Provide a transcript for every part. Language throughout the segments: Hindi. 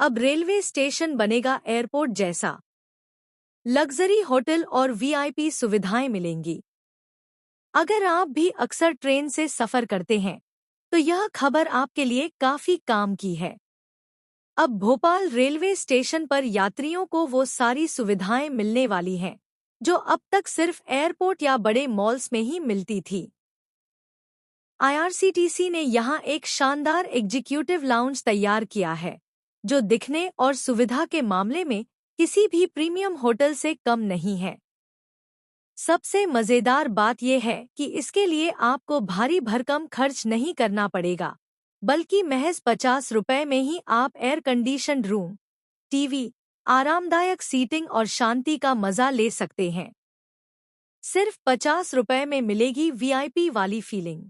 अब रेलवे स्टेशन बनेगा एयरपोर्ट जैसा। लग्जरी होटल और वीआईपी सुविधाएं मिलेंगी। अगर आप भी अक्सर ट्रेन से सफर करते हैं तो यह खबर आपके लिए काफी काम की है। अब भोपाल रेलवे स्टेशन पर यात्रियों को वो सारी सुविधाएं मिलने वाली हैं जो अब तक सिर्फ एयरपोर्ट या बड़े मॉल्स में ही मिलती थी। आईआरसीटीसी ने यहां एक शानदार एग्जीक्यूटिव लाउंज तैयार किया है जो दिखने और सुविधा के मामले में किसी भी प्रीमियम होटल से कम नहीं है। सबसे मजेदार बात यह है कि इसके लिए आपको भारी भरकम खर्च नहीं करना पड़ेगा, बल्कि महज 50 रुपए में ही आप एयर कंडीशन्ड रूम, टीवी, आरामदायक सीटिंग और शांति का मजा ले सकते हैं। सिर्फ 50 रुपए में मिलेगी वीआईपी वाली फीलिंग।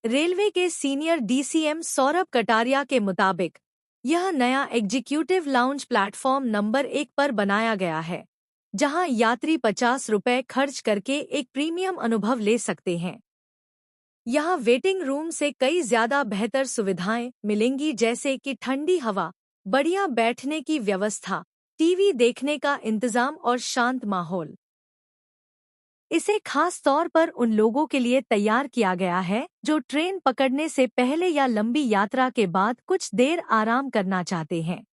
रेलवे के सीनियर डीसीएम सौरभ कटारिया के मुताबिक यह नया एग्जीक्यूटिव लाउंज प्लेटफॉर्म नंबर 1 पर बनाया गया है, जहां यात्री 50 रुपए खर्च करके एक प्रीमियम अनुभव ले सकते हैं। यहां वेटिंग रूम से कई ज्यादा बेहतर सुविधाएं मिलेंगी, जैसे कि ठंडी हवा, बढ़िया बैठने की व्यवस्था, टीवी देखने का इंतजाम और शांत माहौल। इसे खास तौर पर उन लोगों के लिए तैयार किया गया है जो ट्रेन पकड़ने से पहले या लंबी यात्रा के बाद कुछ देर आराम करना चाहते हैं।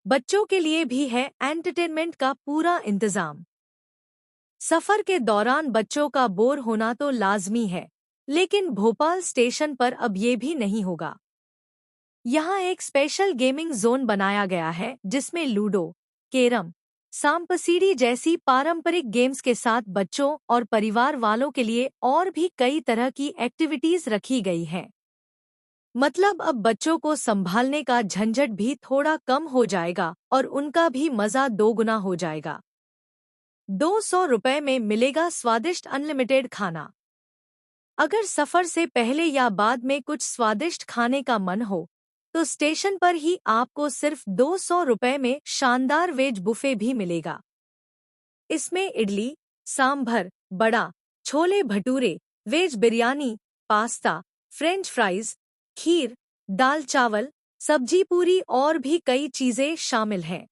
बच्चों के लिए भी है एंटरटेनमेंट का पूरा इंतजाम। सफर के दौरान बच्चों का बोर होना तो लाजमी है, लेकिन भोपाल स्टेशन पर अब ये भी नहीं होगा। यहाँ एक स्पेशल गेमिंग जोन बनाया गया है जिसमें लूडो, कैरम, सांप-सीढ़ी जैसी पारंपरिक गेम्स के साथ बच्चों और परिवार वालों के लिए और भी कई तरह की एक्टिविटीज रखी गई हैं। मतलब अब बच्चों को संभालने का झंझट भी थोड़ा कम हो जाएगा और उनका भी मजा दोगुना हो जाएगा। 200 रुपए में मिलेगा स्वादिष्ट अनलिमिटेड खाना। अगर सफर से पहले या बाद में कुछ स्वादिष्ट खाने का मन हो तो स्टेशन पर ही आपको सिर्फ 200 रुपए में शानदार वेज बुफे भी मिलेगा। इसमें idli, sambar, vada, chole bhature, veg biryani, pasta, French fries, kheer, दाल चावल, सब्जी पूरी और भी कई चीजें शामिल हैं।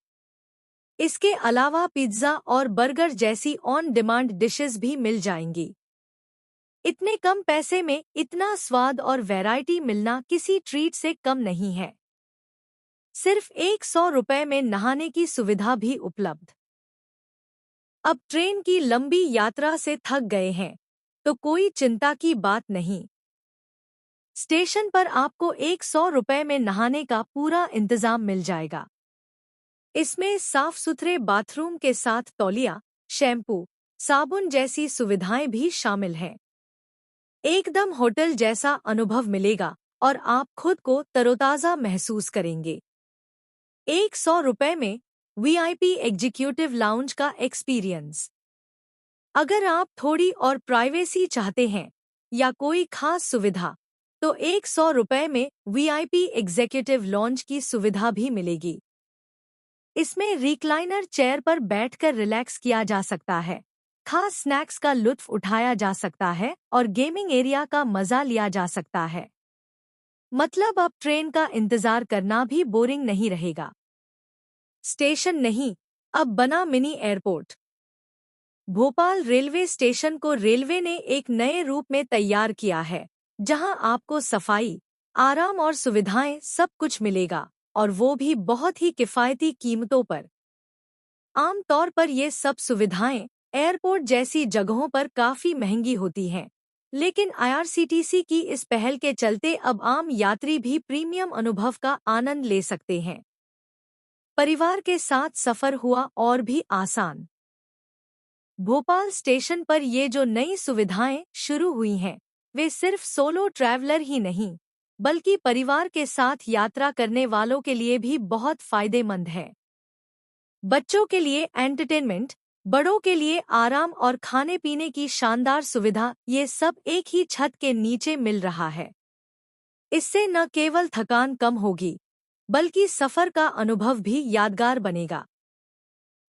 इसके अलावा पिज्जा और बर्गर जैसी ऑन डिमांड डिशेस भी मिल जाएंगी। इतने कम पैसे में इतना स्वाद और वैरायटी मिलना किसी ट्रीट से कम नहीं है। सिर्फ 100 रुपए में नहाने की सुविधा भी उपलब्ध। अब ट्रेन की लंबी यात्रा से थक गए हैं तो कोई चिंता की बात नहीं। स्टेशन पर आपको 100 रुपए में नहाने का पूरा इंतजाम मिल जाएगा। इसमें साफ सुथरे बाथरूम के साथ तौलिया, शैम्पू, साबुन जैसी सुविधाएं भी शामिल हैं। एकदम होटल जैसा अनुभव मिलेगा और आप खुद को तरोताजा महसूस करेंगे। 100 रुपए में वीआईपी एग्जीक्यूटिव लाउंज का एक्सपीरियंस। अगर आप थोड़ी और प्राइवेसी चाहते हैं या कोई खास सुविधा तो 100 रुपए में वीआईपी एग्जीक्यूटिव लाउंज की सुविधा भी मिलेगी। इसमें रिक्लाइनर चेयर पर बैठकर रिलैक्स किया जा सकता है, खास स्नैक्स का लुत्फ उठाया जा सकता है और गेमिंग एरिया का मजा लिया जा सकता है। मतलब अब ट्रेन का इंतजार करना भी बोरिंग नहीं रहेगा। स्टेशन नहीं, अब बना mini airport. Bhopal railway station को रेलवे ने एक नए रूप में तैयार किया है, जहां आपको सफाई, आराम और सुविधाएं सब कुछ मिलेगा, और वो भी बहुत ही किफायती कीमतों पर। आमतौर पर ये सब सुविधाएं एयरपोर्ट जैसी जगहों पर काफी महंगी होती हैं, लेकिन आईआरसीटीसी की इस पहल के चलते अब आम यात्री भी प्रीमियम अनुभव का आनंद ले सकते हैं। परिवार के साथ सफर हुआ और भी आसान। भोपाल स्टेशन पर ये जो नई सुविधाएं शुरू हुई हैं, वे सिर्फ सोलो ट्रैवलर ही नहीं, बल्कि परिवार के साथ यात्रा करने वालों के लिए भी बहुत फायदेमंद है। बच्चों के लिए एंटरटेनमेंट, बड़ों के लिए आराम और खाने पीने की शानदार सुविधा, ये सब एक ही छत के नीचे मिल रहा है। इससे न केवल थकान कम होगी, बल्कि सफर का अनुभव भी यादगार बनेगा।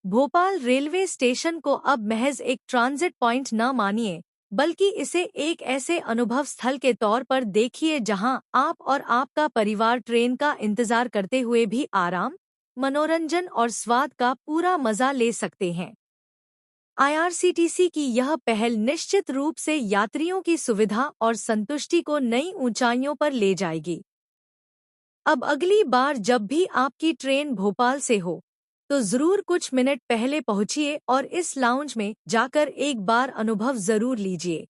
भोपाल रेलवे स्टेशन को अब महज एक ट्रांजिट पॉइंट न मानिए, बल्कि इसे एक ऐसे अनुभव स्थल के तौर पर देखिए जहां आप और आपका परिवार ट्रेन का इंतजार करते हुए भी आराम, मनोरंजन और स्वाद का पूरा मजा ले सकते हैं। आईआरसीटीसी की यह पहल निश्चित रूप से यात्रियों की सुविधा और संतुष्टि को नई ऊंचाइयों पर ले जाएगी। अब अगली बार जब भी आपकी ट्रेन भोपाल से हो, तो जरूर कुछ मिनट पहले पहुंचिए और इस लाउंज में जाकर एक बार अनुभव जरूर लीजिए।